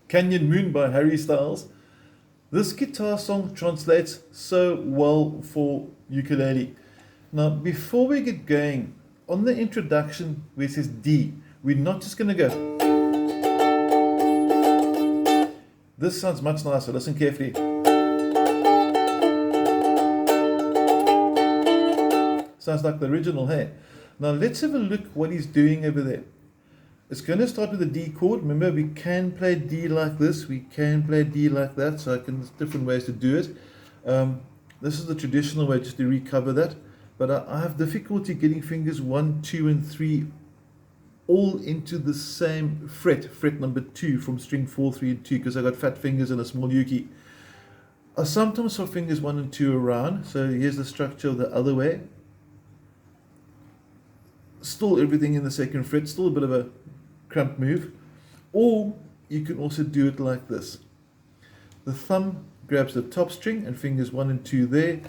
Canyon Moon by Harry Styles. This guitar song translates so well for ukulele. Now, before we get going, on the introduction where it says D, we're not just going to go. This sounds much nicer. Listen carefully. Sounds like the original, hey? Now, let's have a look what he's doing over there. It's going to start with a D chord. Remember, we can play D like this. We can play D like that. So there's different ways to do it. This is the traditional way, just to recover that. But I have difficulty getting fingers 1, 2, and 3 all into the same fret number 2 from string 4, 3, and 2, because I got fat fingers and a small uke. I sometimes have fingers 1 and 2 around. So here's the structure the other way. Still everything in the second fret, still a bit of a cramp move. Or you can also do it like this. The thumb grabs the top string and fingers 1 and 2 there.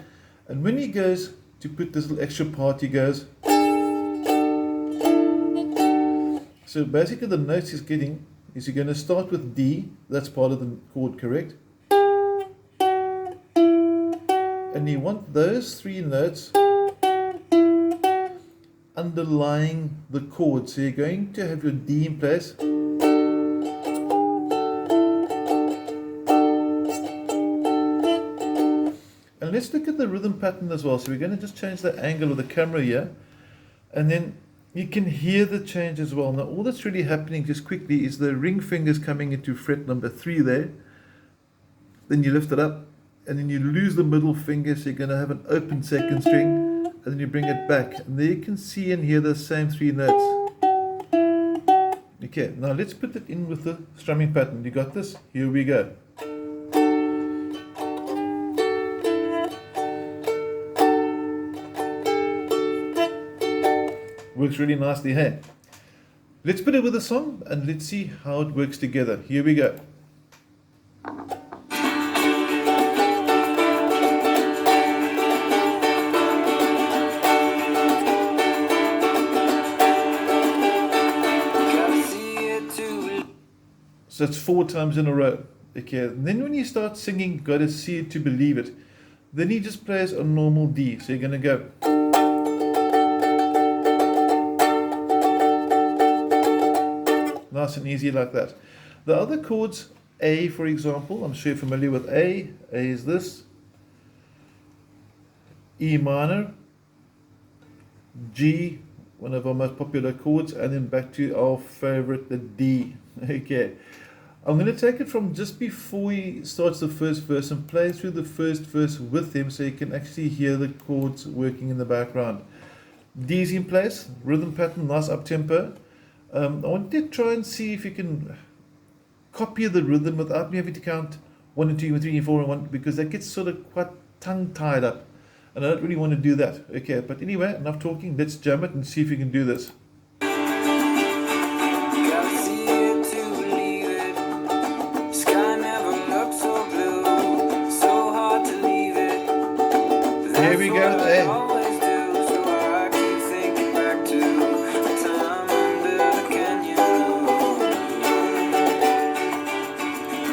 And when he goes to put this little extra part, he goes. So basically the notes he's getting is you're going to start with D, that's part of the chord, correct? And you want those 3 notes underlying the chord. So you're going to have your D in place. And let's look at the rhythm pattern as well. So we're going to just change the angle of the camera here. And then you can hear the change as well. Now all that's really happening just quickly is the ring fingers coming into fret number 3 there. Then you lift it up and then you lose the middle finger. So you're going to have an open second string. And then you bring it back, and there you can see and hear the same 3 notes. Okay, now let's put it in with the strumming pattern. You got this? Here we go. Works really nicely, hey? Let's put it with a song and let's see how it works together. Here we go. So it's 4 times in a row. Okay, and then when you start singing, you got to see it to believe it. Then he just plays a normal D. So you're going to go. Nice and easy like that. The other chords, A for example, I'm sure you're familiar with A. A is this. E minor. G, one of our most popular chords. And then back to our favorite, the D. Okay. I'm going to take it from just before he starts the first verse and play through the first verse with him so you can actually hear the chords working in the background. D's in place, rhythm pattern, nice up tempo. I want to try and see if you can copy the rhythm without me having to count 1 and 2 and 3 and 4 and 1, because that gets sort of quite tongue tied up and I don't really want to do that. Okay, but anyway, enough talking, let's jam it and see if we can do this. Here we go with A.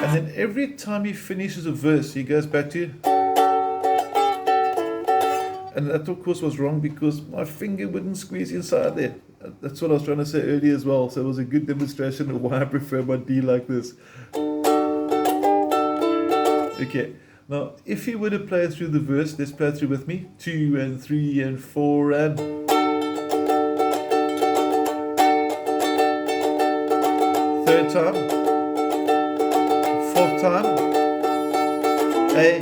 And then every time he finishes a verse, he goes back to. And that of course was wrong because my finger wouldn't squeeze inside there. That's what I was trying to say earlier as well. So it was a good demonstration of why I prefer my D like this. Okay. Now, if you were to play through the verse, let's play through with me. 2 and 3 and 4 and. Third time. Fourth time. A.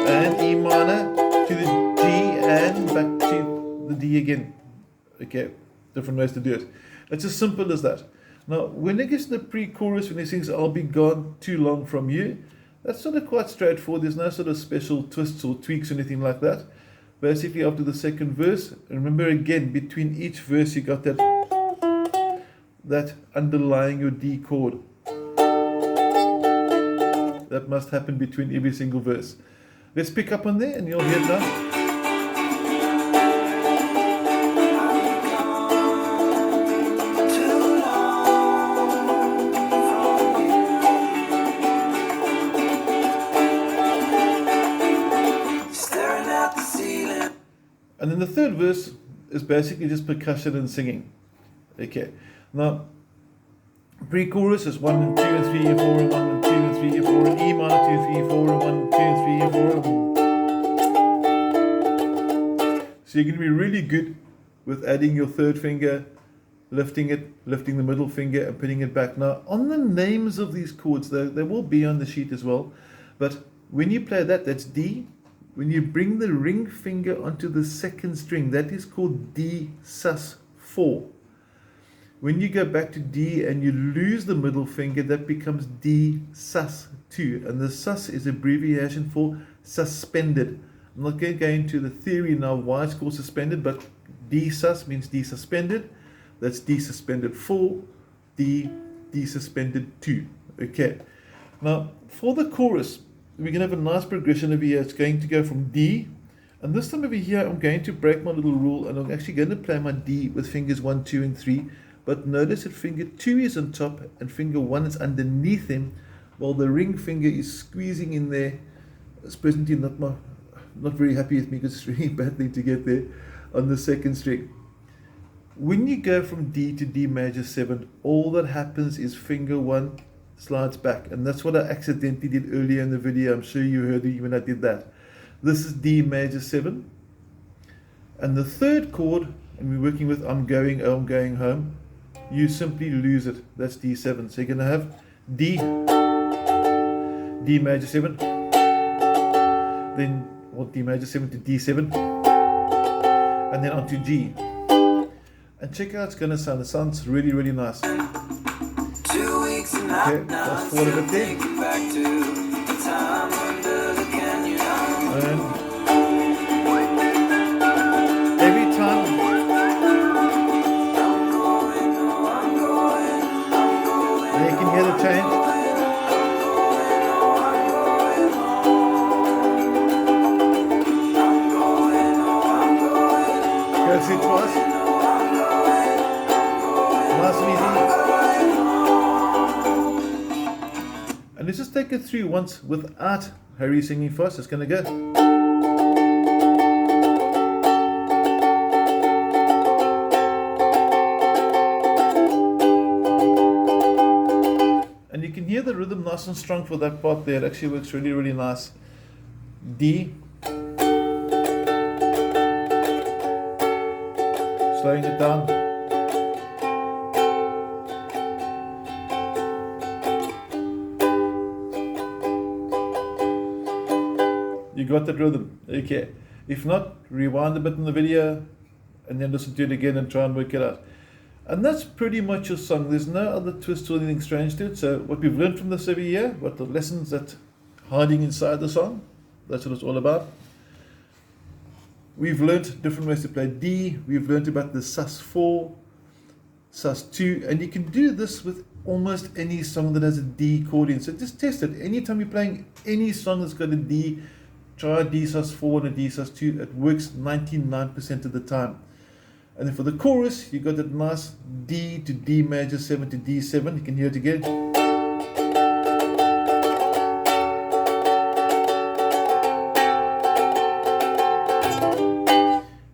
And E minor to the G and back to the D again. Okay, different ways to do it. It's as simple as that. Now, when it gets to the pre-chorus, when he sings, I'll be gone too long from you, that's sort of quite straightforward. There's no sort of special twists or tweaks or anything like that. Basically, after the second verse, remember again, between each verse, you got that underlying your D chord. That must happen between every single verse. Let's pick up on there and you'll hear it now. then the third verse is basically just percussion and singing. Okay, now pre-chorus is 1 and 2 and 3 and 4 and 1 and 2 and 3 and 4 and E minor 2 and 3 4 and 1 2 and 3 and 4. So you're going to be really good with adding your third finger, lifting it, lifting the middle finger and putting it back. Now on the names of these chords, they will be on the sheet as well, but when you play that, that's D. When you bring the ring finger onto the second string, that is called D sus 4. When you go back to D and you lose the middle finger, that becomes D sus 2. And the sus is abbreviation for suspended. I'm not going to go into the theory now why it's called suspended, but D sus means D suspended. That's D suspended 4, D suspended 2. Okay. Now, for the chorus, we're going to have a nice progression over here. It's going to go from D. And this time over here, I'm going to break my little rule, and I'm actually going to play my D with fingers 1, 2, and 3. But notice that finger 2 is on top and finger 1 is underneath him, while the ring finger is squeezing in there. It's presently not very happy with me because it's really bad thing to get there on the second string. When you go from D to D major 7, all that happens is finger 1 slides back, and that's what I accidentally did earlier in the video. I'm sure you heard it when I did that. This is D major 7, and the third chord, and we're working with I'm going home, you simply lose it. That's D7. So you're going to have D major 7, then D major 7 to D7, and then onto G. And check out how it's going to sound. It sounds really, really nice. Okay, fast forward a bit there. And every time you can hear the change. Go through twice. Nice and easy. And let's just take it through once without Harry singing fast. It's going to go. And you can hear the rhythm nice and strong for that part there. It actually works really, really nice. D. Slowing it down. You got that rhythm? Okay. If not, rewind a bit in the video and then listen to it again and try and work it out. And that's pretty much your song. There's no other twist or anything strange to it. So what we've learned from this over here, what the lessons that hiding inside the song, that's what it's all about. We've learned different ways to play D. We've learned about the sus 4, sus 2, and you can do this with almost any song that has a D chord in. So just test it. Anytime you're playing any song that's got a D, try a D sus 4 and a D sus 2. It works 99% of the time. And then for the chorus, you got that nice D to D major 7 to D7. You can hear it again.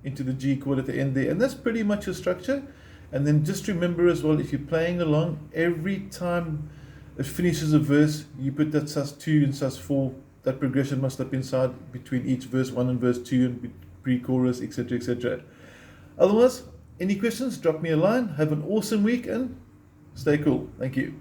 Into the G chord at the end there. And that's pretty much your structure. And then just remember as well, if you're playing along, every time it finishes a verse, you put that sus 2 and sus 4. That progression must have been inside between each verse 1 and verse 2 and pre-chorus, etc., etc. Otherwise, any questions, drop me a line. Have an awesome week and stay cool. Thank you.